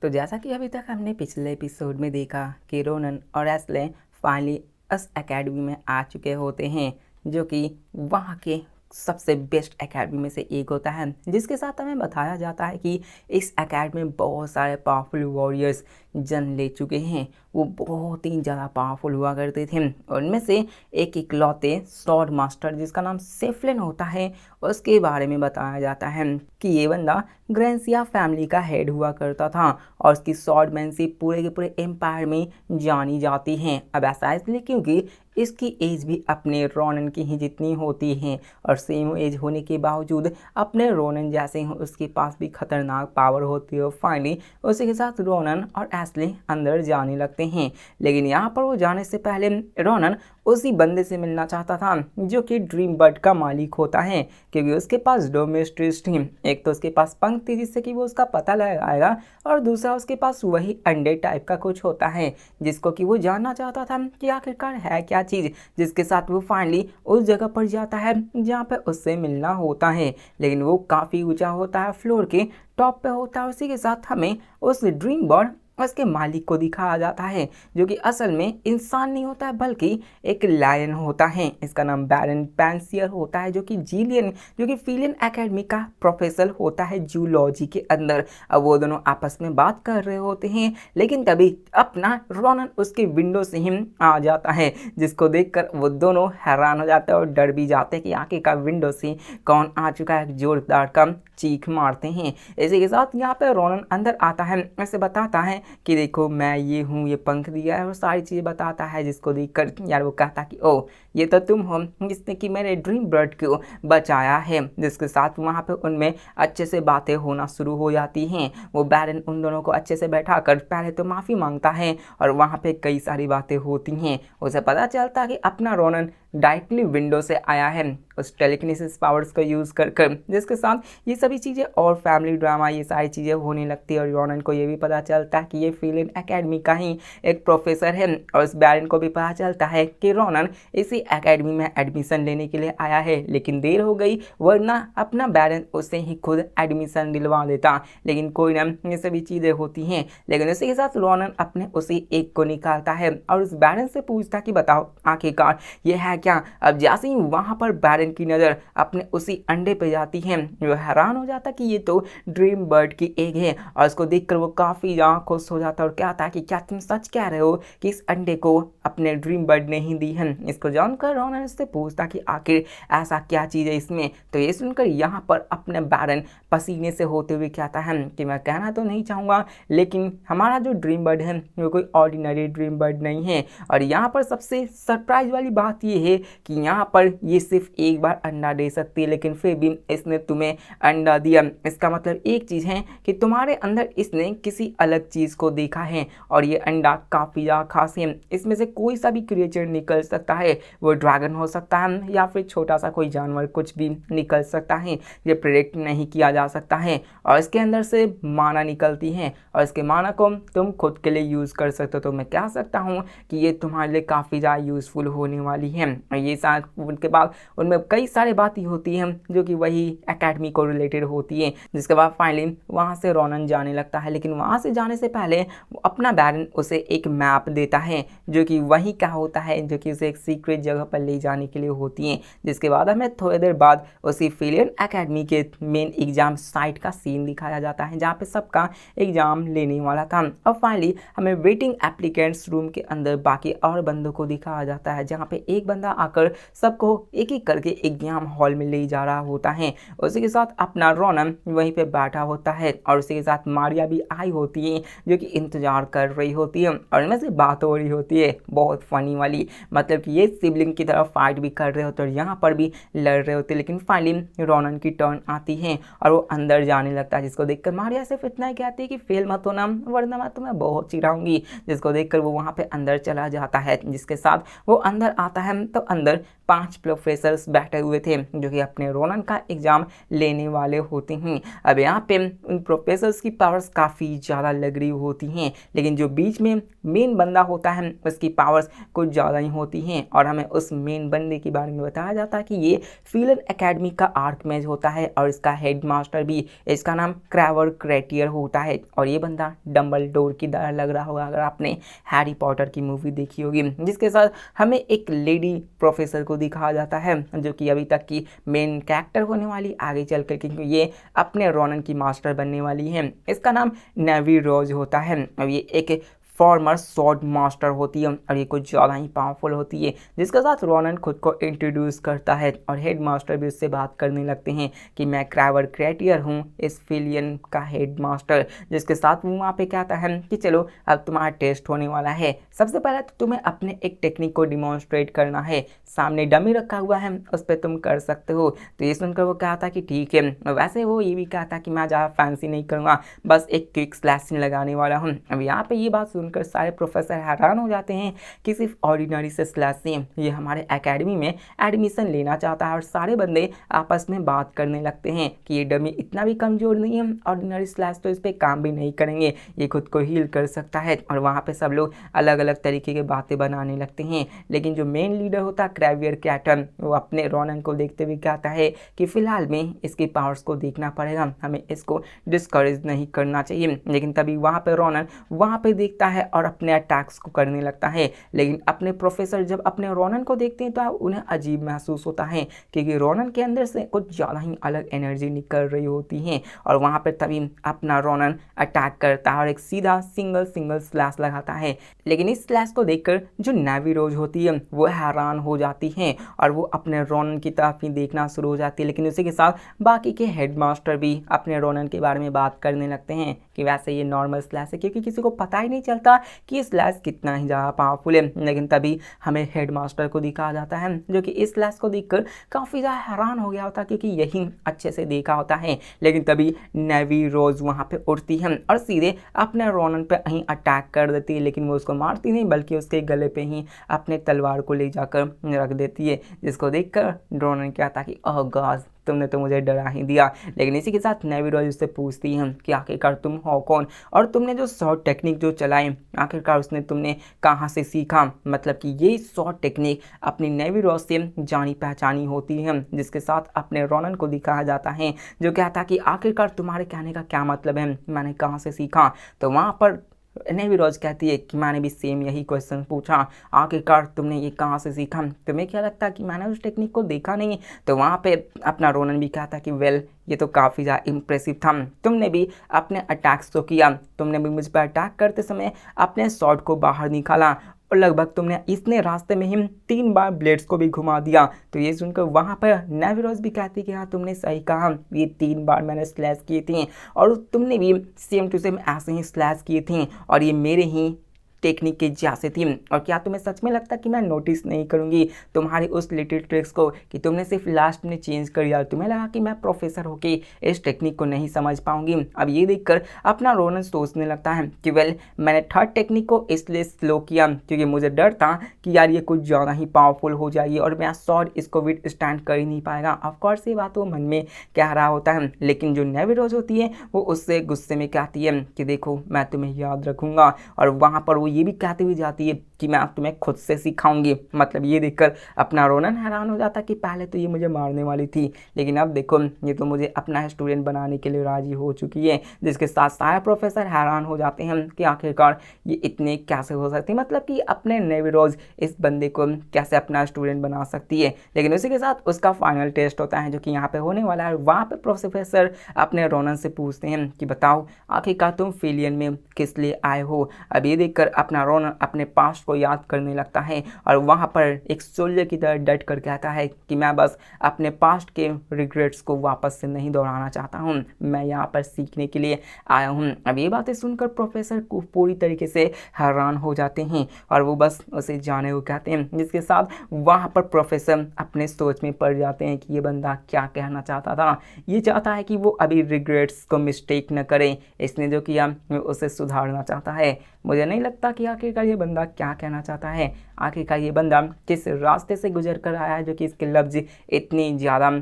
तो जैसा कि अभी तक हमने पिछले एपिसोड में देखा कि रोनन और एस्ले फाइनली उस एकेडमी में आ चुके होते हैं जो कि वहाँ के सबसे बेस्ट एकेडमी में से एक होता है, जिसके साथ हमें बताया जाता है कि इस एकेडमी में बहुत सारे पावरफुल वॉरियर्स जन्म ले चुके हैं। वो बहुत ही ज़्यादा पावरफुल हुआ करते थे। उनमें से एक इकलौते स्वॉर्ड मास्टर जिसका नाम सेफलिन होता है, उसके बारे में बताया जाता है कि ये बंदा ग्रेंसिया फैमिली का हेड हुआ करता था और उसकी स्वॉर्डमैनशिप पूरे के पूरे एम्पायर में जानी जाती है। अब ऐसा इसलिए क्योंकि इसकी एज भी अपने रोनन की ही जितनी होती है और सेम एज होने के बावजूद अपने रोनन जैसे ही उसके पास भी खतरनाक पावर होती है। और फाइनली उसी के साथ रोनन और एस्ले अंदर जाने लगते हैं। लेकिन यहाँ पर वो जाने से पहले रोनन उसी बंदे से मिलना चाहता था जो कि ड्रीम बर्ड का मालिक होता है, क्योंकि उसके पास दो मिस्ट्रीज थी। एक तो उसके पास पंख थी जिससे कि वो उसका पता लगाएगा, और दूसरा उसके पास वही अंडे टाइप का कुछ होता है जिसको कि वो जानना चाहता था कि आखिरकार है क्या चीज़, जिसके साथ वो फाइनली उस जगह पर जाता है जहाँ पे उससे मिलना होता है। लेकिन वो काफ़ी ऊंचा होता है, फ्लोर के टॉप पे होता है। उसी के साथ हमें उस ड्रीम बर्ड उसके मालिक को दिखाया जाता है जो कि असल में इंसान नहीं होता है बल्कि एक लायन होता है। इसका नाम बैरन पैंसियर होता है जो कि जीलियन जो कि फिलियन एकेडमी का प्रोफेसर होता है जूलॉजी के अंदर। अब वो दोनों आपस में बात कर रहे होते हैं, लेकिन तभी अपना रोनन उसके विंडो से ही आ जाता है, जिसको देखकर वो दोनों हैरान हो जाते हैं और डर भी जाते हैं कि आगे का विंडो से कौन आ चुका है। जोरदार का चीख मारते हैं। इसी के साथ यहाँ पे रोनन अंदर आता है, ऐसे बताता है कि देखो मैं ये हूँ, ये पंख दिया है और सारी चीज़ें बताता है, जिसको देखकर यार वो कहता कि ओ ये तो तुम हो जिसने कि मेरे ड्रीम बर्ड को बचाया है। जिसके साथ वहाँ पे उनमें अच्छे से बातें होना शुरू हो जाती हैं। वो बैरन उन दोनों को अच्छे से बैठा कर पहले तो माफ़ी मांगता है और वहाँ पे कई सारी बातें होती हैं। उसे पता चलता है कि अपना रोनन डायरेक्टली विंडो से आया है उस टेलीकिनेसिस पावर्स का यूज़ कर कर। जिसके साथ ये सभी चीज़ें और फैमिली ड्रामा ये सारी चीज़ें होने लगती है और रोनन को ये भी पता चलता है कि ये फिलियन एकेडमी का ही एक प्रोफेसर है। और उस बैरन को भी पता चलता है कि रोनन इसी एकेडमी में एडमिशन लेने के लिए आया है, लेकिन देर हो गई, वरना अपना बैरन उससे ही खुद एडमिशन दिलवा देता। लेकिन कोई ना, ये सभी चीज़ें होती हैं। लेकिन उसी के साथ रोनन अपने उसी एक को निकालता है और उस बैरन से पूछता कि बताओ आखिरकार ये है क्या। अब जैसे ही वहाँ पर बैरन की नज़र अपने उसी अंडे पे जाती है, वो हैरान हो जाता कि ये तो ड्रीम बर्ड की एग है। और उसको देखकर वो काफ़ी ज़्यादा खुश हो जाता और कहता है कि क्या तुम सच कह रहे हो कि इस अंडे को अपने ड्रीम बर्ड ने ही दी है। इसको जानकर रोनन उससे पूछता कि आखिर ऐसा क्या चीज़ है इसमें। तो ये सुनकर यहाँ पर अपने बैरन पसीने से होते हुए कहता है कि मैं कहना तो नहीं चाहूँगा, लेकिन हमारा जो ड्रीम बर्ड है वो कोई ऑर्डिनरी ड्रीम बर्ड नहीं है। और यहाँ पर सबसे सरप्राइज वाली बात ये है कि यहाँ पर ये सिर्फ एक बार अंडा दे सकती है, लेकिन फिर भी इसने तुम्हें अंडा दिया। इसका मतलब एक चीज़ है कि तुम्हारे अंदर इसने किसी अलग चीज़ को देखा है और ये अंडा काफ़ी ज़्यादा खास है। इसमें से कोई सा भी क्रिएचर निकल सकता है, वो ड्रैगन हो सकता है या फिर छोटा सा कोई जानवर कुछ भी निकल सकता है। ये प्रेडिक्ट नहीं किया जा सकता है। और इसके अंदर से माना निकलती है और इसके माना को तुम खुद के लिए यूज़ कर सकते हो। तो मैं कह सकता हूँ कि ये तुम्हारे लिए काफ़ी ज़्यादा यूज़फुल होने वाली है। और ये साथ उनके बाद उनमें कई सारी बातें होती हैं जो कि वही एकेडमी को रिलेटेड होती है। जिसके बाद फाइनली वहाँ से रोनन जाने लगता है, लेकिन वहाँ से जाने से पहले वो अपना बैरन उसे एक मैप देता है जो कि वही का होता है, जो कि उसे एक सीक्रेट जगह पर ले जाने के लिए होती है। जिसके बाद हमें थोड़ी देर बाद उसी फिलियन एकेडमी के मेन एग्जाम साइट का सीन दिखाया जाता है जहाँ पे सबका एग्जाम लेने वाला था। और फाइनली हमें वेटिंग एप्लीकेंट्स रूम के अंदर बाकी और बंदों को दिखाया जाता है, जहाँ पे एक बंदा आकर सबको एक एक करके एग्जाम हॉल में ले जा रहा होता है। उसी के साथ अपना रोनन वहीं पे बैठा होता है और उसी के साथ मारिया भी आई होती है जो कि इंतजार कर रही होती है और इनमें से बात हो रही होती है बहुत फनी वाली। मतलब कि ये सिबलिंग की तरफ फाइट भी कर रहे होते और यहाँ पर भी लड़ रहे होते। लेकिन फाइनली रोनन की टर्न आती है और वो अंदर जाने लगता है, जिसको देखकर मारिया सिर्फ इतना ही कहती है कि फेल मत होना वरना मैं तुम्हें बहुत चिढ़ाऊंगी। जिसको देखकर वो वहाँ पे अंदर चला जाता है। जिसके साथ वो अंदर आता है तो अंदर 5 प्रोफेसर्स बैठे हुए थे जो कि अपने रोनन का एग्ज़ाम लेने वाले होते हैं। अब यहाँ पे उन प्रोफेसर्स की पावर्स काफ़ी ज़्यादा लग रही होती हैं, लेकिन जो बीच में मेन बंदा होता है उसकी पावर्स कुछ ज़्यादा ही होती हैं और हमें उस मेन बंदे के बारे में बताया जाता है कि ये फिलन एकेडमी का आर्कमेज होता है और इसका हेड मास्टर भी, इसका नाम क्रेवर क्रेटियर होता है और ये बंदा डंबलडोर की तरह लग रहा होगा अगर आपने हैरी पॉटर की मूवी देखी होगी, जिसके साथ हमें एक लेडी प्रोफेसर को दिखाया जाता है जो कि अभी तक की मेन कैरेक्टर होने वाली आगे चलकर, क्योंकि ये अपने रोनन की मास्टर बनने वाली है। इसका नाम नेवी रोज होता है। अब ये एक फॉर्मर स्वॉर्ड मास्टर होती है और ये कुछ ज़्यादा ही पावरफुल होती है, जिसके साथ रोनन खुद को इंट्रोड्यूस करता है और हेड मास्टर भी उससे बात करने लगते हैं कि मैं क्रेवर क्रेटियर हूँ, इस फिलियन का हेड मास्टर, जिसके साथ वो वहाँ पे कहता है कि चलो अब तुम्हारा टेस्ट होने वाला है। सबसे पहले तो तुम्हें अपने एक टेक्निक को डिमॉन्स्ट्रेट करना है, सामने डमी रखा हुआ है उस पर तुम कर सकते हो। तो ये सुनकर वो कहता कि ठीक है। वैसे वो ये भी कहता कि मैं ज़्यादा फैंसी नहीं करूँगा, बस एक क्विक स्लैशिंग लगाने वाला हूँ। अब यहाँ पे ये बात सुनकर सारे प्रोफेसर हैरान हो जाते हैं कि सिर्फ ऑर्डिनरी से स्लैशिंग ये हमारे एकेडमी में एडमिशन लेना चाहता है और सारे बंदे आपस में बात करने लगते हैं कि ये डमी इतना भी कमज़ोर नहीं है, ऑर्डिनरी स्लैश तो इस पर काम भी नहीं करेंगे, ये खुद को हील कर सकता है। और वहाँ पे सब लोग अलग अलग तरीके की बातें बनाने लगते हैं, लेकिन जो मेन लीडर होता है क्रेवियर कैटन, वो अपने रोनन को देखते हुए कहता है कि फिलहाल में इसकी पावर्स को देखना पड़ेगा, हमें इसको डिस्करेज नहीं करना चाहिए। लेकिन तभी वहाँ पे रोनन वहाँ पे देखता है और अपने अटैक्स को करने लगता है, लेकिन अपने प्रोफेसर जब अपने रोनन को देखते हैं तो उन्हें अजीब महसूस होता है क्योंकि रोनन के अंदर से कुछ ज़्यादा ही अलग एनर्जी निकल रही होती है। और वहाँ पर तभी अपना रोनन अटैक करता है और एक सीधा सिंगल स्लैश लगाता है, लेकिन इस स्लैश को देखकर जो नेवी रोज होती है वो हैरान हो जाती है और वो अपने रोनन की तरफ ही देखना शुरू हो जाती है। लेकिन उसी के साथ बाकी के हेडमास्टर भी अपने रोनन के बारे में बात करने लगते हैं कि वैसे ये नॉर्मल स्लैश है, क्योंकि किसी को पता ही नहीं चलता कि स्लैश कितना ही ज़्यादा पावरफुल है। लेकिन तभी हमें हेडमास्टर को दिखाया जाता है जो कि इस स्लैश को देखकर काफ़ी ज़्यादा हैरान हो गया होता है क्योंकि यही अच्छे से देखा होता है। लेकिन तभी नेवी रोज वहाँ पे उठती है और सीधे अपने रोनन पे ही अटैक कर देती है, लेकिन वो उसको मारती नहीं बल्कि उसके गले पे ही अपने तलवार को ले जाकर रख देती है, जिसको देखकर रोनन कहता कि ओह गॉड, तुमने तो मुझे डरा ही दिया। लेकिन इसी के साथ नेवी रोज उससे पूछती हैं कि आखिरकार तुम हो कौन और तुमने जो शॉर्ट टेक्निक जो चलाई आखिरकार उसने तुमने कहाँ से सीखा। मतलब कि ये शॉर्ट टेक्निक अपनी नेवी रोज से जानी पहचानी होती है, जिसके साथ अपने रोनन को दिखाया जाता है जो कहता कि आखिरकार तुम्हारे कहने का क्या मतलब है, मैंने कहाँ से सीखा। तो वहाँ पर नेवी रोज कहती है कि मैंने भी सेम यही क्वेश्चन पूछा, आखिरकार तुमने ये कहाँ से सीखा, तुम्हें क्या लगता कि मैंने उस टेक्निक को देखा नहीं। तो वहाँ पे अपना रोनन भी कहता कि वेल ये तो काफ़ी ज़्यादा इम्प्रेसिव था, तुमने भी अपने अटैक्स तो किया, तुमने भी मुझ पर अटैक करते समय अपने शॉट को बाहर निकाला और लगभग तुमने इतने रास्ते में ही 3 बार ब्लेड्स को भी घुमा दिया। तो ये सुनकर वहाँ पर नेवी रोज भी कहती कि हाँ तुमने सही कहा, ये 3 बार मैंने स्लैश किए थे और तुमने भी सेम टू सेम ऐसे ही स्लैश किए थे और ये मेरे ही टेक्निक के जैसे थी। और क्या तुम्हें सच में लगता कि मैं नोटिस नहीं करूंगी तुम्हारी उस लिटिल ट्रिक्स को कि तुमने सिर्फ लास्ट में चेंज कर दिया, तुम्हें लगा कि मैं प्रोफेसर होके इस टेक्निक को नहीं समझ पाऊंगी। अब ये देखकर अपना रोनन सोचने लगता है कि वेल मैंने थर्ड टेक्निक को इसलिए स्लो किया क्योंकि मुझे डर था कि यार ये कुछ ज़्यादा ही पावरफुल हो जाएगी और मैं शॉर्ट इसको विद स्टैंड कर ही नहीं पाएगा। ऑफकोर्स ये बात वो मन में कह रहा होता है, लेकिन जो नेवी रोज होती है वो उससे गुस्से में कहती है कि देखो मैं तुम्हें याद रखूंगा और वहाँ पर वो ये भी कहती हुई जाती है कि मैं तुम्हें खुद से सिखाऊंगी। मतलब ये देखकर अपना रोनन हैरान हो जाता कि पहले तो ये मुझे मारने वाली थी, लेकिन अब देखो ये तो मुझे अपना स्टूडेंट बनाने के लिए राजी हो चुकी है, जिसके साथ सारे प्रोफेसर हैरान हो जाते हैं कि आखिरकार ये इतने कैसे हो सकती है, मतलब कि अपने नेवी रोज इस बंदे को कैसे अपना स्टूडेंट बना सकती है। लेकिन उसी के साथ उसका फाइनल टेस्ट होता है जो कि यहाँ पे होने वाला है। वहाँ पे प्रोफेसर अपने रोनन से पूछते हैं कि बताओ आखिरकार तुम फिलियन में किस लिए आए हो। अब ये देखकर अपना रोनन अपने पास्ट को याद करने लगता है और वहाँ पर एक सोल्जर की तरह डट कर कहता है कि मैं बस अपने पास्ट के रिग्रेट्स को वापस से नहीं दोहराना चाहता हूँ, मैं यहाँ पर सीखने के लिए आया हूँ। अब ये बातें सुनकर प्रोफेसर को पूरी तरीके से हैरान हो जाते हैं और वो बस उसे जाने को कहते हैं, जिसके साथ वहाँ पर प्रोफेसर अपने सोच में पड़ जाते हैं कि ये बंदा क्या कहना चाहता था। ये चाहता है कि वो अभी रिग्रेट्स को मिस्टेक न करे, इसने जो किया उसे सुधारना चाहता है। मुझे नहीं लगता सकता कि आखिरकार ये बंदा क्या कहना चाहता है, आखिरकार ये बंदा किस रास्ते से गुजर कर आया है जो कि इसके लफ्ज इतनी ज़्यादा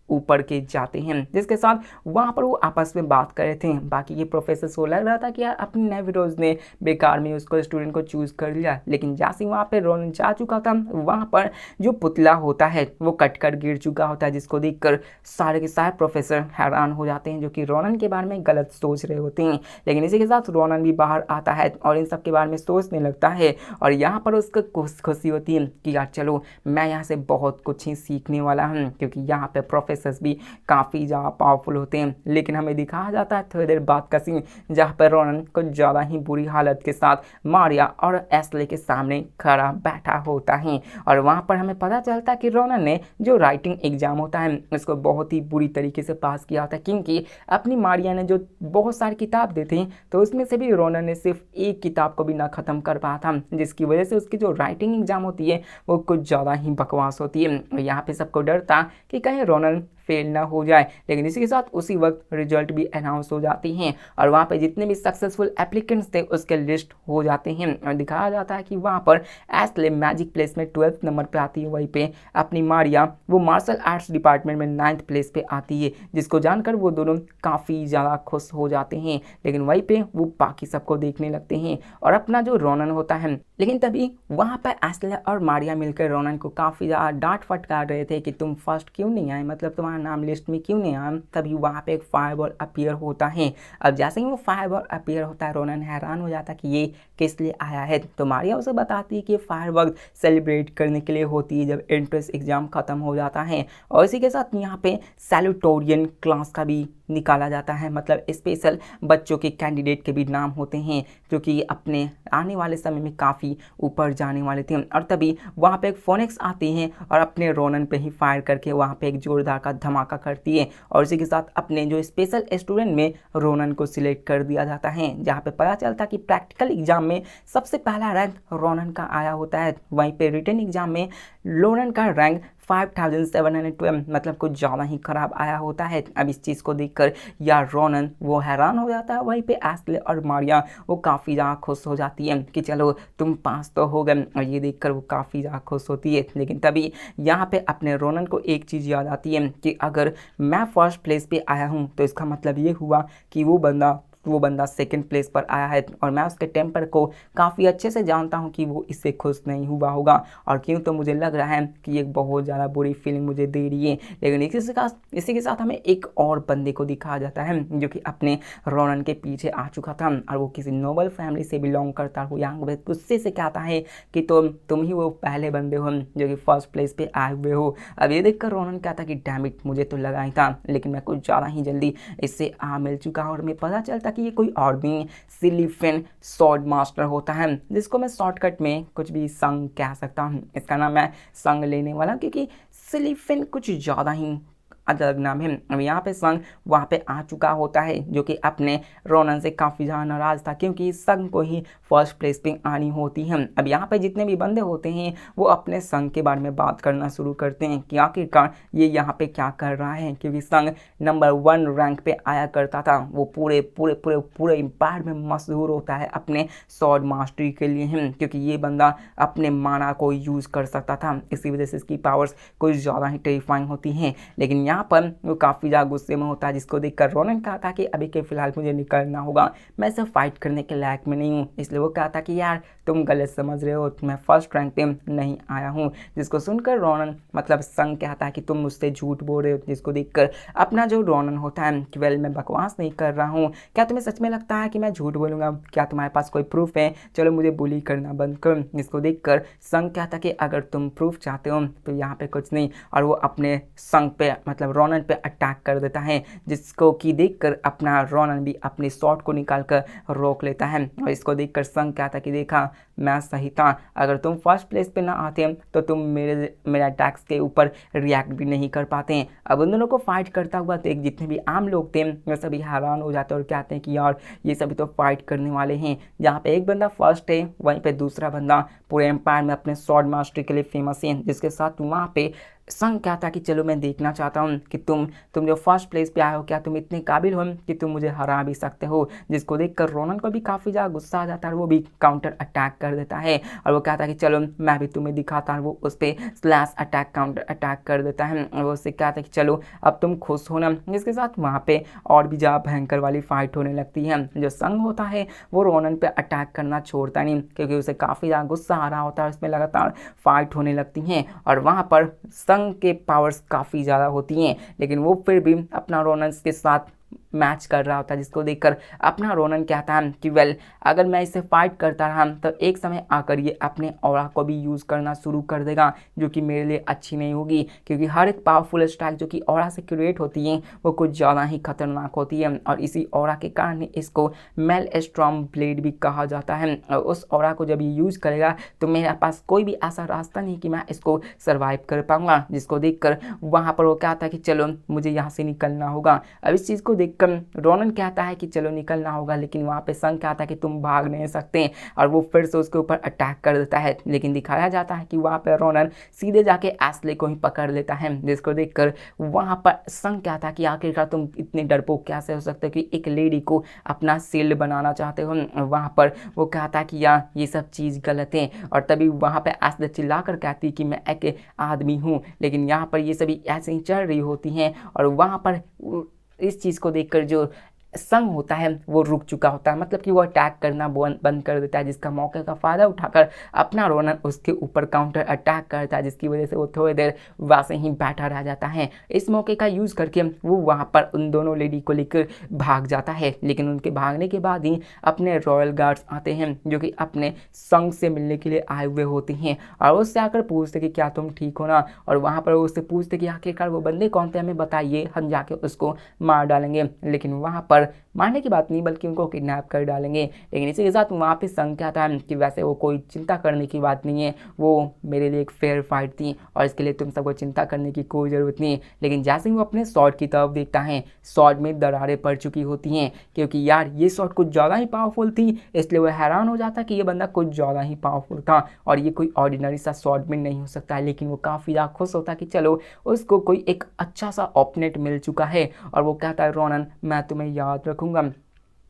ऊपर के जाते हैं, जिसके साथ वहाँ पर वो आपस में बात कर रहे थे। बाकी ये प्रोफेसर को लग रहा था कि यार अपनी नेविरोज ने बेकार में उसको स्टूडेंट को चूज़ कर लिया, लेकिन जैसे वहाँ पे रोनन जा चुका था वहाँ पर जो पुतला होता है वो कट कर गिर चुका होता है, जिसको देखकर सारे के सारे प्रोफेसर हैरान हो जाते हैं जो कि रोनन के बारे में गलत सोच रहे होते हैं। लेकिन इसी के साथ रोनन भी बाहर आता है और इन सब के बारे में सोचने लगता है और यहाँ पर उसको खुशी होती है कि यार चलो मैं यहाँ से बहुत कुछ ही सीखने वाला हूँ, क्योंकि यहाँ पे प्रोफेसर भी काफ़ी ज़्यादा पावरफुल होते हैं। लेकिन हमें दिखाया जाता है थोड़ी देर बाद का सीन जहाँ पर रोनन कुछ ज़्यादा ही बुरी हालत के साथ मारिया और एस्ले के सामने खड़ा बैठा होता है और वहाँ पर हमें पता चलता है कि रोनन ने जो राइटिंग एग्जाम होता है उसको बहुत ही बुरी तरीके से पास किया होता है, क्योंकि अपनी मारिया ने जो बहुत सारी किताब दी थी तो उसमें से भी रोनन ने सिर्फ एक किताब को भी ना ख़त्म कर पाया था, जिसकी वजह से उसकी जो राइटिंग एग्जाम होती है वो कुछ ज़्यादा ही बकवास होती है। और यहाँ पे सबको डर था कि कहीं रोनन फेल ना हो जाए, लेकिन इसी के साथ उसी वक्त रिजल्ट भी अनाउंस हो जाती हैं और वहाँ पे जितने भी सक्सेसफुल एप्लीकेंट्स थे उसके लिस्ट हो जाते हैं और दिखाया जाता है कि वहाँ पर एस्ले मैजिक प्लेस में 12th नंबर पे आती है, वहीं पे अपनी मारिया वो मार्शल आर्ट्स डिपार्टमेंट में 9th प्लेस पे आती है, जिसको जानकर वो दोनों काफ़ी ज़्यादा खुश हो जाते हैं। लेकिन वहीं पे वो बाकी सबको देखने लगते हैं और अपना जो रोनन होता है, लेकिन तभी वहाँ पर एस्ले और मारिया मिलकर रोनन को काफ़ी ज़्यादा डांट फटकार रहे थे कि तुम फर्स्ट क्यों नहीं आए, मतलब तुम्हारा नाम लिस्ट में क्यों नहीं आया। तभी वहाँ पे एक फायरबॉल अपीयर होता है। अब जैसे ही वो फायरबॉल अपीयर होता है रोनन हैरान हो जाता है कि ये किस लिए आया है, तो मारिया उसे बताती है कि फायरवर्क सेलिब्रेट करने के लिए होती है जब एंट्रेंस एग्जाम खत्म हो जाता है और इसी के साथ यहाँ पे सैल्यूटोरियन क्लास का भी निकाला जाता है, मतलब स्पेशल बच्चों के कैंडिडेट के भी नाम होते हैं जो कि अपने आने वाले समय में काफ़ी ऊपर जाने वाले थे। और तभी वहाँ पे एक फोनिक्स आती है और अपने रोनन पे ही फायर करके वहाँ पे एक जोरदार का धमाका करती है और इसी के साथ अपने जो स्पेशल स्टूडेंट में रोनन को सिलेक्ट कर दिया जाता है, जहाँ पे पता चलता कि प्रैक्टिकल एग्जाम में सबसे पहला रैंक रोनन का आया होता है, वहीं पे रिटन एग्जाम में रोनन का रैंक 5712, मतलब कुछ ज़्यादा ही खराब आया होता है। अब इस चीज़ को देखकर यार रोनन वो हैरान हो जाता है, वहीं पे एस्ले और मारिया वो काफ़ी ज़्यादा खुश हो जाती है कि चलो तुम पास तो हो गए, और ये देखकर वो काफ़ी ज़्यादा खुश होती है। लेकिन तभी यहाँ पे अपने रोनन को एक चीज़ याद आती है कि अगर मैं फर्स्ट प्लेस पे आया हूँ तो इसका मतलब ये हुआ कि वो बंदा सेकंड प्लेस पर आया है और मैं उसके टेम्पर को काफ़ी अच्छे से जानता हूं कि वो इससे खुश नहीं हुआ होगा, और क्यों तो मुझे लग रहा है कि ये बहुत ज़्यादा बुरी फीलिंग मुझे दे रही है। लेकिन इसी के साथ हमें एक और बंदे को दिखाया जाता है जो कि अपने रोनन के पीछे आ चुका था और वो किसी नोबल फैमिली से बिलोंग करता है। वो यहाँ गुस्से से कहता है कि तुम ही वो पहले बंदे हो जो कि फर्स्ट प्लेस पे आए हुए हो। अब ये देखकर रोनन कहता कि डैम इट, मुझे तो लगा ही था, लेकिन मैं कुछ ज़्यादा ही जल्दी इससे मिल चुका और हमें पता चलता कि ये कोई और नहीं सिलिफिन स्वॉर्ड मास्टर होता है, जिसको मैं शॉर्टकट में कुछ भी संग कह सकता हूँ। इसका नाम मैं संग लेने वाला क्योंकि सिलिफिन कुछ ज़्यादा ही अलग नाम है। अब यहाँ पे संग वहाँ पे आ चुका होता है जो कि अपने रोनन से काफ़ी ज़्यादा नाराज़ था क्योंकि संग को ही फर्स्ट प्लेस पे आनी होती है। अब यहाँ पे जितने भी बंदे होते हैं वो अपने संग के बारे में बात करना शुरू करते हैं कि आखिरकार ये यहाँ पे क्या कर रहा है, क्योंकि संग नंबर 1 रैंक पे आया करता था। वो पूरे पूरे पूरे पूरे एम्पायर में मशहूर होता है अपने स्वॉर्ड मास्टरी के लिए, क्योंकि ये बंदा अपने माना को यूज़ कर सकता था, इसी वजह से इसकी पावर्स कुछ ज़्यादा ही टेरिफाइंग होती हैं। लेकिन यहाँ पर वो काफ़ी ज़्यादा गुस्से में होता है, जिसको देखकर रोनन कहा था कि अभी के फिलहाल मुझे निकलना होगा, मैं सिर्फ फाइट करने के लायक में नहीं हूँ। इसलिए वो कहा था कि यार तुम गलत समझ रहे हो, मैं फर्स्ट रैंक पे नहीं आया हूँ। जिसको सुनकर रोनन मतलब संग कहता है कि तुम मुझसे झूठ बोल रहे हो, जिसको देखकर अपना जो रोनन होता है कि वेल मैं बकवास नहीं कर रहा हूँ, क्या तुम्हें सच में लगता है कि मैं झूठ बोलूँगा, क्या तुम्हारे पास कोई प्रूफ है, चलो मुझे बुली करना बंद करो। जिसको देखकर संग कहता कि अगर तुम प्रूफ चाहते हो तो यहाँ पे कुछ नहीं, और वो अपने संग पे मतलब रोनन पे अटैक कर देता है, जिसको कि देखकर अपना रोनन भी अपने शॉट को निकाल कर रोक लेता है। और इसको देखकर संग कहता कि देखा मैं सही था, अगर तुम फर्स्ट प्लेस पे ना आते तो तुम मेरे अटैक्स के ऊपर रिएक्ट भी नहीं कर पाते। अब उन दोनों को फाइट करता हुआ देख जितने भी आम लोग थे वो सभी हैरान हो जाते हैं और कहते हैं कि यार ये सभी तो फाइट करने वाले हैं। जहाँ पे एक बंदा फर्स्ट है वहीं पे दूसरा बंदा पूरे एम्पायर में अपने स्वॉर्ड मास्टरी के लिए फेमस है, जिसके साथ वहाँ पे संग क्या था कि चलो मैं देखना चाहता हूँ कि तुम जो फर्स्ट प्लेस पे आए हो, क्या तुम इतने काबिल हो कि तुम मुझे हरा भी सकते हो। जिसको देखकर रोनन को भी काफ़ी ज़्यादा गुस्सा आ जाता है और वो भी काउंटर अटैक कर देता है और वो कहता है कि चलो मैं भी तुम्हें दिखाता हूँ। वो उस पर स्लैश अटैक काउंटर अटैक कर देता है और वो उससे कहता है कि चलो अब तुम खुश हो ना। जिसके साथ वहाँ पे और भी ज़्यादा भयंकर वाली फाइट होने लगती है। जो संग होता है वो रोनन पे अटैक करना छोड़ता नहीं क्योंकि उसे काफ़ी ज़्यादा गुस्सा आ रहा होता है। उसमें लगातार फाइट होने लगती हैं और वहाँ पर संग के पावर्स काफ़ी ज़्यादा होती हैं, लेकिन वो फिर भी अपना रोनन के साथ मैच कर रहा होता है। जिसको देखकर अपना रोनन कहता है कि वेल, अगर मैं इससे फाइट करता रहा तो एक समय आकर ये अपने ऑरा को भी यूज़ करना शुरू कर देगा, जो कि मेरे लिए अच्छी नहीं होगी क्योंकि हर एक पावरफुल स्ट्राइक जो कि ऑरा से क्रिएट होती है वो कुछ ज़्यादा ही खतरनाक होती है और इसी ऑरा के कारण इसको मेलस्ट्रॉम ब्लेड भी कहा जाता है। और उस ऑरा को जब ये यूज़ करेगा तो मेरे पास कोई भी ऐसा रास्ता नहीं कि मैं इसको सर्वाइव कर पाऊंगा। जिसको देखकर वहाँ पर वो कहता है कि चलो मुझे यहाँ से निकलना होगा। अब इस चीज़ को देखकर रोनन कहता है कि चलो निकलना होगा, लेकिन वहाँ पे संग कहता है कि तुम भाग नहीं सकते और वो फिर से उसके ऊपर अटैक कर देता है। लेकिन दिखाया जाता है कि वहाँ पे रोनन सीधे जाके एस्ले को ही पकड़ लेता है। जिसको देखकर वहाँ पर संग कहता है कि आखिरकार तुम इतने डरपोक कैसे हो सकते हो कि एक लेडी को अपना शील्ड बनाना चाहते हो। वहाँ पर वो कहता है कि यार ये सब चीज़ गलत है और तभी वहाँ पे एस्ले चिल्ला कर कहती है कि मैं एक आदमी हूँ। लेकिन यहाँ पर ये सभी ऐसे ही चल रही होती हैं और वहाँ पर इस चीज़ को देखकर जो संग होता है वो रुक चुका होता है, मतलब कि वो अटैक करना बंद कर देता है। जिसका मौके का फ़ायदा उठाकर अपना रोनन उसके ऊपर काउंटर अटैक करता है, जिसकी वजह से वो थोड़ी देर वैसे ही बैठा रह जाता है। इस मौके का यूज़ करके वो वहाँ पर उन दोनों लेडी को लेकर भाग जाता है, लेकिन उनके भागने के बाद ही अपने रॉयल गार्ड्स आते हैं जो कि अपने संग से मिलने के लिए आए हुए होते हैं और उससे आकर पूछते कि क्या तुम ठीक हो ना। और वहाँ पर उससे पूछते कि आखिरकार वो बंदे कौन थे, हमें बताइए, हम जाके उसको मार डालेंगे। लेकिन वहाँ पर मारने की बात नहीं बल्कि उनको किडनैप कर डालेंगे। लेकिन इसी के साथ वहाँ पे संग कहता है कि वैसे वो कोई चिंता करने की बात नहीं है, वो मेरे लिए एक फेयर फाइट थी और इसके लिए तुम सबको चिंता करने की कोई ज़रूरत नहीं है। लेकिन जैसे ही वो अपने शॉट की तरफ देखता है, शॉट में दरारें पड़ चुकी होती हैं क्योंकि यार ये शॉट कुछ ज़्यादा ही पावरफुल थी। इसलिए वो हैरान हो जाता कि ये बंदा कुछ ज़्यादा ही पावरफुल था और ये कोई ऑर्डिनरी सा शॉट में नहीं हो सकता है। लेकिन वो काफ़ी ज़्यादा खुश होता कि चलो उसको कोई एक अच्छा सा ओपोनेंट मिल चुका है और वो कहता है रोनन मैं तुम्हें याद रखूंगा।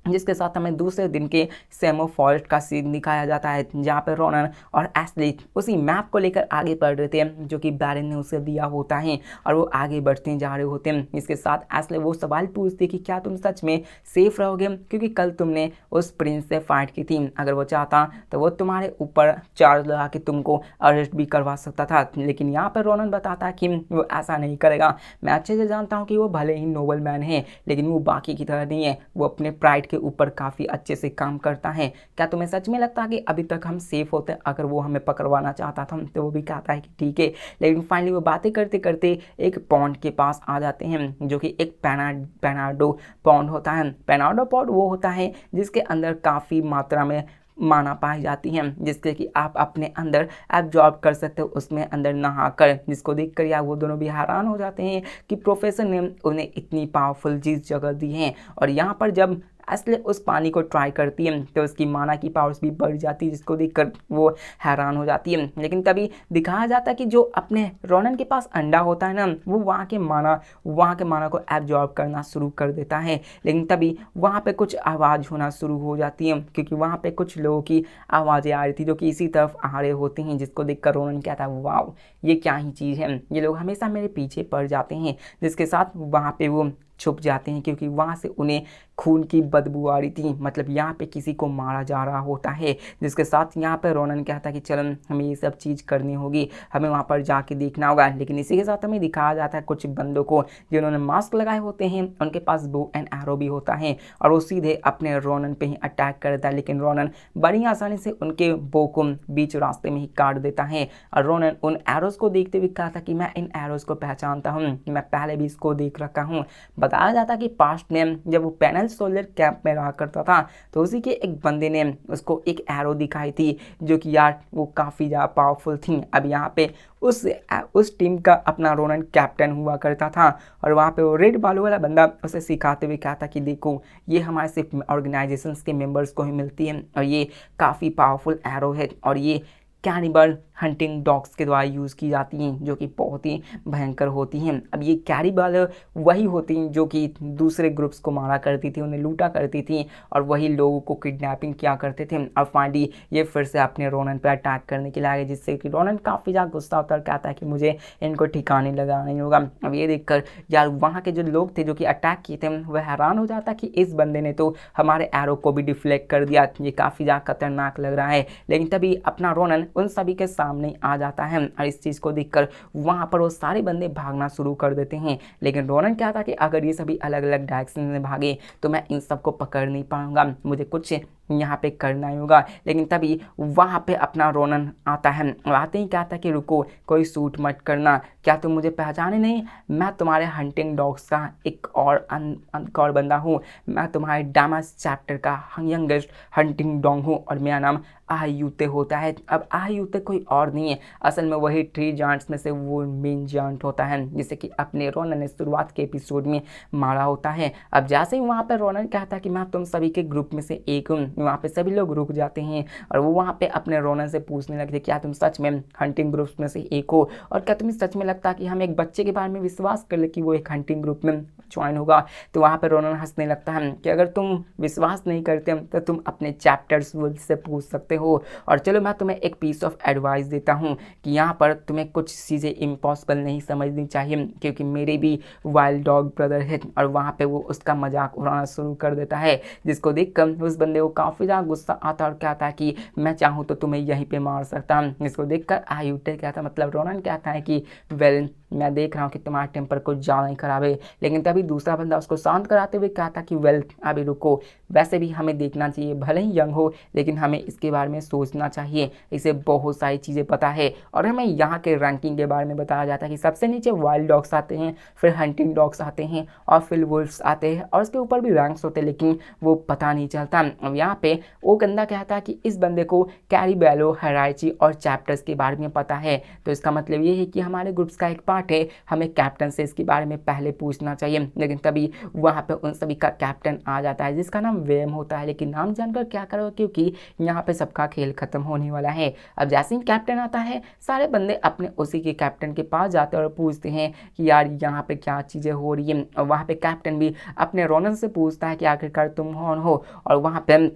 जिसके साथ हमें दूसरे दिन के सेमो फॉरेस्ट का सीन दिखाया जाता है जहाँ पर रोनन और एस्ली उसी मैप को लेकर आगे बढ़ रहे थे जो कि बैरन ने उसे दिया होता है और वो आगे बढ़ते जा रहे होते हैं। इसके साथ एस्ले वो सवाल पूछती कि क्या तुम सच में सेफ रहोगे क्योंकि कल तुमने उस प्रिंस से फाइट की थी, अगर वो चाहता तो वो तुम्हारे ऊपर चार्ज लगा के तुमको अरेस्ट भी करवा सकता था। लेकिन यहाँ पर रोनन बताता है कि वो ऐसा नहीं करेगा। मैं अच्छे से जानता हूँ कि वो भले ही नोबल मैन है लेकिन वो बाकी की तरह नहीं है, वो अपने प्राइड के ऊपर काफ़ी अच्छे से काम करता है। क्या तुम्हें सच में लगता है कि अभी तक हम सेफ होते? अगर वो हमें पकड़वाना चाहता था तो वो भी कहता है कि ठीक है। लेकिन फाइनली वो बातें करते करते एक पॉन्ड के पास आ जाते हैं जो कि एक पेनाडो पॉन्ड होता है। पेनाडो पॉन्ड वो होता है जिसके अंदर काफ़ी मात्रा में माना पाई जाती हैं जिससे कि आप अपने अंदर एब्जॉर्ब कर सकते हो उसमें अंदर नहाकर। जिसको देखकर या वो दोनों भी हैरान हो जाते हैं कि प्रोफेसर ने उन्हें इतनी पावरफुल चीज़ जगह दी है। और यहाँ पर जब एस्ले उस पानी को ट्राई करती है तो उसकी माना की पावर्स भी बढ़ जाती है, जिसको देखकर वो हैरान हो जाती है। लेकिन तभी दिखाया जाता है कि जो अपने रोनन के पास अंडा होता है ना वो वहाँ के माना को एब्जॉर्ब करना शुरू कर देता है। लेकिन तभी वहाँ पे कुछ आवाज़ होना शुरू हो जाती है क्योंकि वहाँ पे कुछ लोगों की आवाज़ें आ रही थी जो कि इसी तरफ आ रहे होते हैं। जिसको देखकर रोनन कहता है वाव ये क्या ही चीज़ है, ये लोग हमेशा मेरे पीछे पड़ जाते हैं। जिसके साथ वहाँ पे वो छुप जाते हैं क्योंकि वहाँ से उन्हें खून की बदबू आ रही थी, मतलब यहाँ पे किसी को मारा जा रहा होता है। जिसके साथ यहाँ पे रोनन कहता है कि चलो हमें ये सब चीज़ करनी होगी, हमें वहाँ पर जाके देखना होगा। लेकिन इसी के साथ हमें दिखाया जाता है कुछ बंदों को जिन्होंने मास्क लगाए होते हैं, उनके पास बो एंड एरो भी होता है और वो सीधे अपने रोनन पे ही अटैक करता है। लेकिन रोनन बड़ी आसानी से उनके बो को बीच रास्ते में ही काट देता है और रोनन उन एरोज को देखते हुए कहा था कि मैं इन एरोज को पहचानता हूँ, मैं पहले भी इसको देख रखा हूँ। बताया जाता कि पास्ट में जब वो पैनल सोल्जर कैंप में रहा करता था तो उसी के एक बंदे ने उसको एक एरो दिखाई थी जो कि यार वो काफ़ी ज़्यादा पावरफुल थी। अब यहाँ पे उस टीम का अपना रोनन कैप्टन हुआ करता था और वहाँ पे वो रेड बालू वाला बंदा उसे सिखाते हुए कहा था कि देखो ये हमारे सिर्फ ऑर्गेनाइजेशंस के मेंबर्स को ही मिलती है और ये काफ़ी पावरफुल एरो है और ये कैनिबल हंटिंग डॉग्स के द्वारा यूज़ की जाती हैं, जो कि बहुत ही भयंकर होती हैं। अब ये कैरी बैलो वही होती हैं जो कि दूसरे ग्रुप्स को मारा करती थी, उन्हें लूटा करती थी और वही लोगों को किडनैपिंग किया करते थे। और फाइनली ये फिर से अपने रोनन पर अटैक करने के लिए आ गए, जिससे कि रोनन काफ़ी ज़्यादा गुस्सा होता है और कहता है कि मुझे इनको ठिकाने लगाना ही होगा। अब ये देखकर यार वहाँ के जो लोग थे जो कि अटैक किए थे वह हैरान हो जाता कि इस बंदे ने तो हमारे एरो को भी डिफ्लेक्ट कर दिया, ये काफ़ी ज़्यादा खतरनाक लग रहा है। लेकिन तभी अपना रोनन उन सभी के सामने आ जाता है और इस चीज़ को देखकर वहाँ पर वो सारे बंदे भागना शुरू कर देते हैं। लेकिन रोनन क्या था कि अगर ये सभी अलग अलग डायरेक्शन में भागे तो मैं इन सबको पकड़ नहीं पाऊंगा, मुझे कुछ यहाँ पे करना ही होगा। लेकिन तभी वहाँ पे अपना रोनन आता है और आते ही कहता है कि रुको, कोई शूट मत करना, क्या तुम मुझे पहचाने नहीं? मैं तुम्हारे हंटिंग डॉग्स का एक और बंदा हूँ, मैं तुम्हारे डामास चैप्टर का यंगेस्ट हंटिंग डॉग हूँ और मेरा नाम आयुते होता है। अब आयुते कोई और नहीं है, असल में वही थ्री जायंट्स में से वो मेन जायंट होता है जिसे कि अपने रोनन ने शुरुआत के एपिसोड में मारा होता है। अब जैसे ही वहाँ पे रोनन कहता है कि मैं तुम सभी के ग्रुप में से एक हूँ, वहाँ पे सभी लोग रुक जाते हैं और वो वहाँ पे अपने रोनन से पूछने लगते क्या तुम सच में हंटिंग ग्रुप में से एक हो, और क्या तुम्हें सच में लगता है कि हम एक बच्चे के बारे में विश्वास कर ले कि वो एक हंटिंग ग्रुप में ज्वाइन होगा? तो वहाँ पे रोनन हंसने लगता है कि अगर तुम विश्वास नहीं करते तो तुम अपने चैप्टर्स से पूछ सकते हो, और चलो मैं तुम्हें एक पीस ऑफ एडवाइस देता हूँ कि यहाँ पर तुम्हें कुछ चीज़ें इम्पॉसिबल नहीं समझनी चाहिए, क्योंकि मेरे भी वाइल्ड डॉग ब्रदर है। और वहाँ पे वो उसका मजाक उड़ाना शुरू कर देता है, जिसको देखकर उस बंदे को काफ़ी ज़्यादा गुस्सा आता है और कहता है कि मैं चाहूँ तो तुम्हें यहीं पे मार सकता हूँ। इसको देखकर आयुटे कहता मतलब रोनन कहता है कि वेल मैं देख रहा हूँ कि तुम्हारा टेम्पर कुछ ज़्यादा ही खराब है। लेकिन तभी दूसरा बंदा उसको शांत कराते हुए कहता कि वेल अभी रुको, वैसे भी हमें देखना चाहिए, भले ही यंग हो लेकिन हमें इसके बारे में सोचना चाहिए, इसे बहुत सारी चीज़ें पता है। और हमें यहाँ के रैंकिंग के बारे में बताया जाता है कि सबसे नीचे वाइल्ड डॉग्स आते हैं, फिर हंटिंग डॉग्स आते हैं और फिर वुल्फ्स आते हैं और उसके ऊपर भी रैंक्स होते हैं, लेकिन वो पता नहीं चलता। अब यहाँ पे वो गंदा कहता है कि इस बंदे को कैरी बैलो, हायरार्ची और चैप्टर्स के बारे में पता है, तो इसका मतलब ये है कि हमारे ग्रुप्स का एक पार्ट है, हमें कैप्टन से इसके बारे में पहले पूछना चाहिए। लेकिन तभी वहाँ पे उन सभी का कैप्टन आ जाता है जिसका नाम वेम होता है, लेकिन नाम जानकर क्या करोगे क्योंकि यहाँ पे सबका खेल खत्म होने वाला है। अब जैसे ही कैप्टन आता है सारे बंदे अपने उसी के कैप्टन के पास जाते हैं और पूछते हैं कि यार यहाँ पे क्या चीज़ें हो रही है। और वहाँ पे कैप्टन भी अपने रोनन से पूछता है कि आखिरकार तुम कौन हो, और वहाँ पे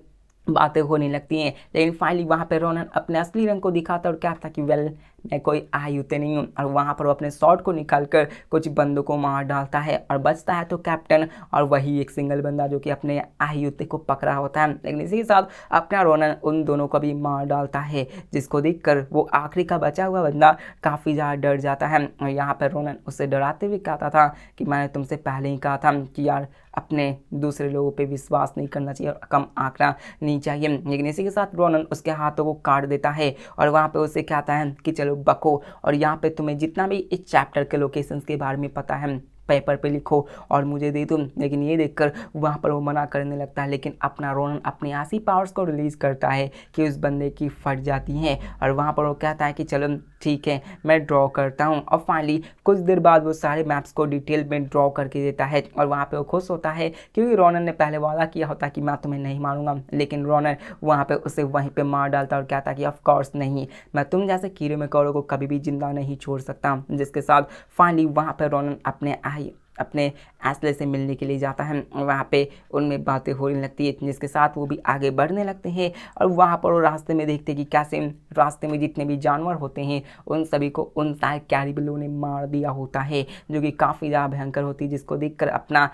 बातें होने लगती हैं। लेकिन फाइनली वहाँ पे रोनन अपने असली रंग को दिखाता और कहता कि वेल मैं कोई आयुते नहीं हूँ, और वहाँ पर वो अपने शॉट को निकालकर कुछ बंदों को मार डालता है और बचता है तो कैप्टन और वही एक सिंगल बंदा जो कि अपने आयुते को पकड़ा होता है। लेकिन इसी के साथ अपना रोनन उन दोनों को भी मार डालता है, जिसको देखकर वो आखिरी का बचा हुआ बंदा काफ़ी ज़्यादा डर जाता है। और यहाँ पर रोनन उससे डराते हुए कहता था कि मैंने तुमसे पहले ही कहा था कि यार अपने दूसरे लोगों पे विश्वास नहीं करना चाहिए और कम आंकना नहीं चाहिए। लेकिन इसी के साथ रोनन उसके हाथों को काट देता है और वहाँ पे उसे कहता है कि चलो बको, और यहाँ पे तुम्हें जितना भी इस चैप्टर के लोकेशंस के बारे में पता है पेपर पे लिखो और मुझे दे दो। लेकिन ये देखकर वहाँ पर वो मना करने लगता है, लेकिन अपना रोनन अपने ऐसी पावर्स को रिलीज करता है कि उस बंदे की फट जाती हैं और वहाँ पर वो कहता है कि चलो ठीक है मैं ड्रॉ करता हूँ। और फाइनली कुछ देर बाद वो सारे मैप्स को डिटेल में ड्रॉ करके देता है और वहाँ पे वो खुश होता है क्योंकि रोनन ने पहले वादा किया होता कि मैं तुम्हें नहीं मारूंगा, लेकिन रोनन वहाँ पे उसे वहीं पे मार डालता और कहता कि ऑफ कोर्स नहीं, मैं तुम जैसे कीड़े मकोड़ों को कभी भी जिंदा नहीं छोड़ सकता। जिसके साथ फाइनली वहाँ पे रोनन अपने एस्ले से मिलने के लिए जाता है और वहाँ पे उनमें बातें होने लगती है, जिसके साथ वो भी आगे बढ़ने लगते हैं। और वहाँ पर वो रास्ते में देखते हैं कि कैसे रास्ते में जितने भी जानवर होते हैं उन सभी को उन सारे कैरिबलों ने मार दिया होता है, जो कि काफ़ी ज़्यादा भयंकर होती है। जिसको देखकर अपना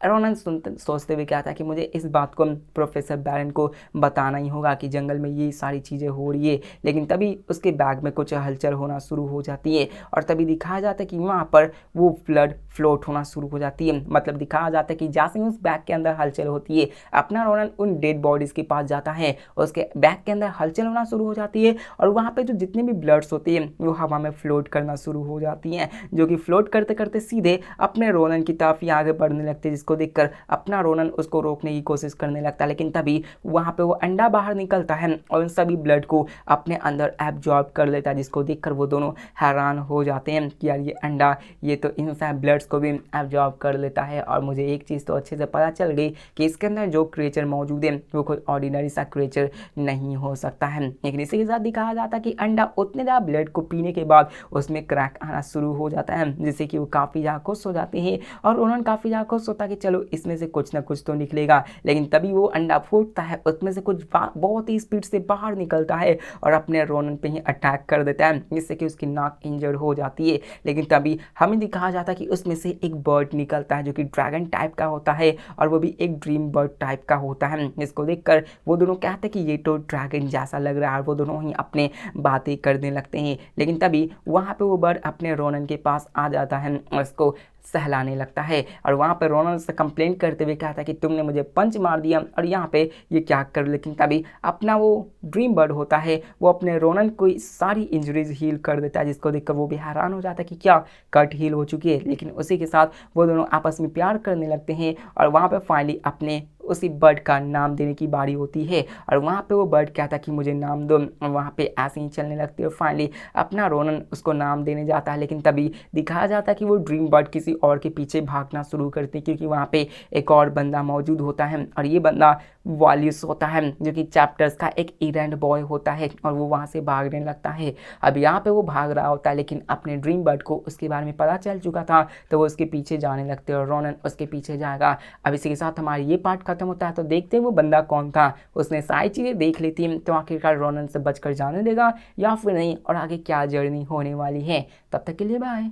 रोनन सोचते हुए क्या था कि मुझे इस बात को प्रोफेसर बैरन को बताना ही होगा कि जंगल में ये सारी चीज़ें हो रही है। लेकिन तभी उसके बैग में कुछ हलचल होना शुरू हो जाती है और तभी दिखाया जाता है कि वहाँ पर वो ब्लड फ्लोट होना शुरू हो जाती है। मतलब दिखाया जाता है कि जैसे ही उस बैग के अंदर हलचल होती है अपना रोनन उन डेड बॉडीज़ के पास जाता है, उसके बैग के अंदर हलचल होना शुरू हो जाती है और वहाँ पर जो जितने भी ब्लड्स होती है वो हवा में फ्लोट करना शुरू हो जाती हैं, जो कि फ्लोट करते करते सीधे अपने रोनन की तरफ ही आगे बढ़ने लगते हैं। जिसको जिसको देखकर अपना रोनन उसको रोकने की कोशिश करने लगता है, लेकिन तभी वहाँ पे वो अंडा बाहर निकलता है और उन सभी ब्लड को अपने अंदर एब्जॉर्ब कर लेता है, जिसको देखकर वो दोनों हैरान हो जाते हैं कि यार ये अंडा ये तो इन सब ब्लड्स को भी एब्जॉर्ब कर लेता है। और मुझे एक चीज़ तो अच्छे से पता चल गई कि इसके अंदर जो क्रिएचर मौजूद है वो कोई ऑर्डिनरी सा क्रिएचर नहीं हो सकता है। लेकिन इसी के साथ दिखाया जाता है कि अंडा उतने ज़्यादा ब्लड को पीने के बाद उसमें क्रैक आना शुरू हो जाता है, जिससे कि वो काफ़ी ज़्यादा खुश हो जाते हैं और उन्होंने काफ़ी ज़्यादा खुश होता है कि चलो इसमें से कुछ ना कुछ तो निकलेगा। लेकिन तभी वो अंडा फूटता है, उसमें से कुछ बहुत ही स्पीड से बाहर निकलता है और अपने रोनन पे ही अटैक कर देता है, जिससे कि उसकी नाक इंजर्ड हो जाती है। लेकिन तभी हमें दिखाया जाता है कि उसमें से एक बर्ड निकलता है जो कि ड्रैगन टाइप का होता है और वो भी एक ड्रीम बर्ड टाइप का होता है, जिसको देखकर वो दोनों कहते हैं कि ये तो ड्रैगन जैसा लग रहा है और वो दोनों ही अपने बातें करने लगते हैं। लेकिन तभी वहाँ पे वो बर्ड अपने रोनन के पास आ जाता है और उसको सहलाने लगता है और वहाँ पर रोनन से कंप्लेंट करते हुए कहता है कि तुमने मुझे पंच मार दिया और यहाँ पे ये क्या कर। लेकिन तभी अपना वो ड्रीम बर्ड होता है वो अपने रोनन को सारी इंजरीज हील कर देता है, जिसको देखकर वो भी हैरान हो जाता है कि क्या कट हील हो चुकी है। लेकिन उसी के साथ वो दोनों आपस में प्यार करने लगते हैं और वहाँ पर फाइनली अपने उसी बर्ड का नाम देने की बारी होती है और वहाँ पे वो बर्ड कहता है कि मुझे नाम दो और वहाँ पे ऐसे ही चलने लगती है और फाइनली अपना रोनन उसको नाम देने जाता है। लेकिन तभी दिखाया जाता है कि वो ड्रीम बर्ड किसी और के पीछे भागना शुरू करती है, क्योंकि वहाँ पे एक और बंदा मौजूद होता है और ये बंदा वॉल्यूस होता है जो कि चैप्टर्स का एक इरेंट बॉय होता है और वो वहाँ से भागने लगता है। अब यहाँ पे वो भाग रहा होता है लेकिन अपने ड्रीम बर्ड को उसके बारे में पता चल चुका था, तो वो उसके पीछे जाने लगते हैं और रोनन उसके पीछे जाएगा। अब इसी के साथ हमारी ये पार्ट खत्म होता है, तो देखते हैं वो बंदा कौन था। उसने सारी चीज़ें देख ली थी, तो आखिरकार रोनन से बचकर जाने देगा या फिर नहीं और आगे क्या जर्नी होने वाली है। तब तक के लिए बाय।